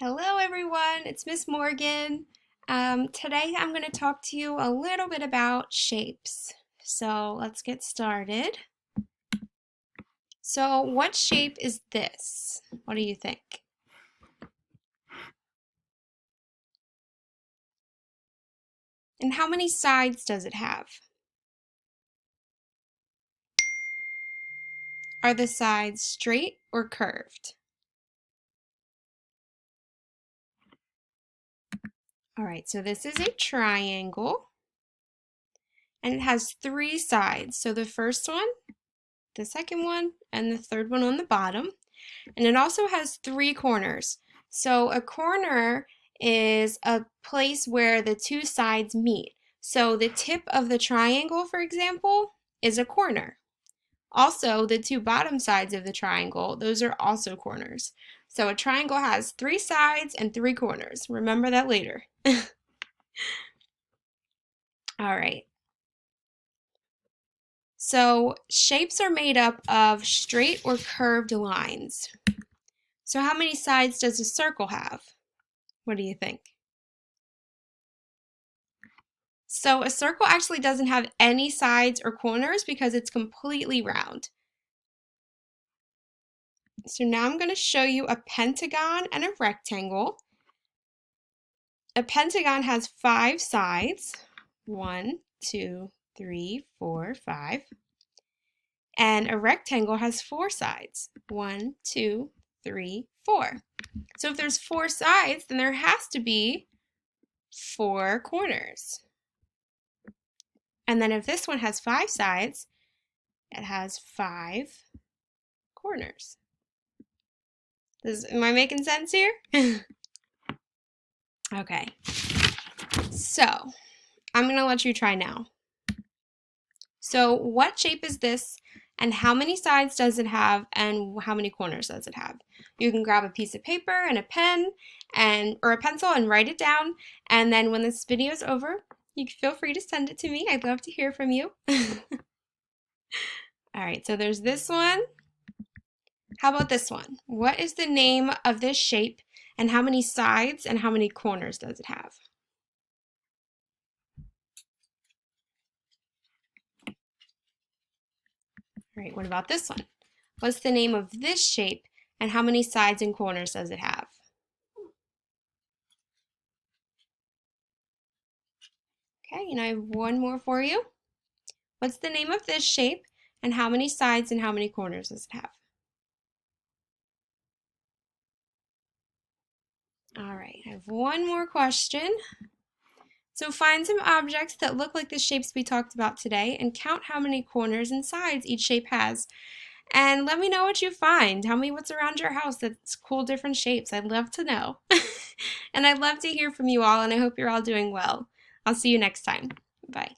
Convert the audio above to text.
Hello everyone, it's Miss Morgan. Today I'm going to talk to you a little bit about shapes. So let's get started. So what shape is this? What do you think? And how many sides does it have? Are the sides straight or curved? All right, so this is a triangle and it has three sides. So the first one, the second one, and the third one on the bottom. And it also has three corners. So a corner is a place where the two sides meet. So the tip of the triangle, for example, is a corner. Also, the two bottom sides of the triangle, those are also corners. So a triangle has three sides and three corners. Remember that later. All right. So shapes are made up of straight or curved lines. So how many sides does a circle have? What do you think? So a circle actually doesn't have any sides or corners because it's completely round. So now I'm going to show you a pentagon and a rectangle. A pentagon has 5 sides. 1, 2, 3, 4, 5. And a rectangle has 4 sides. 1, 2, 3, 4. So if there's 4 sides, then there has to be 4 corners. And then if this one has 5 sides, it has 5 corners. Am I making sense here? Okay, so I'm going to let you try now. So what shape is this and how many sides does it have and how many corners does it have? You can grab a piece of paper and a pen or a pencil and write it down, and then when this video is over, you can feel free to send it to me. I'd love to hear from you. All right, so there's this one. How about this one? What is the name of this shape and how many sides and how many corners does it have? All right, what about this one? What's the name of this shape and how many sides and corners does it have? Okay, and I have one more for you. What's the name of this shape and how many sides and how many corners does it have? All right, I have one more question. So find some objects that look like the shapes we talked about today and count how many corners and sides each shape has. And let me know what you find. Tell me what's around your house that's cool, different shapes. I'd love to know. And I'd love to hear from you all, and I hope you're all doing well. I'll see you next time. Bye.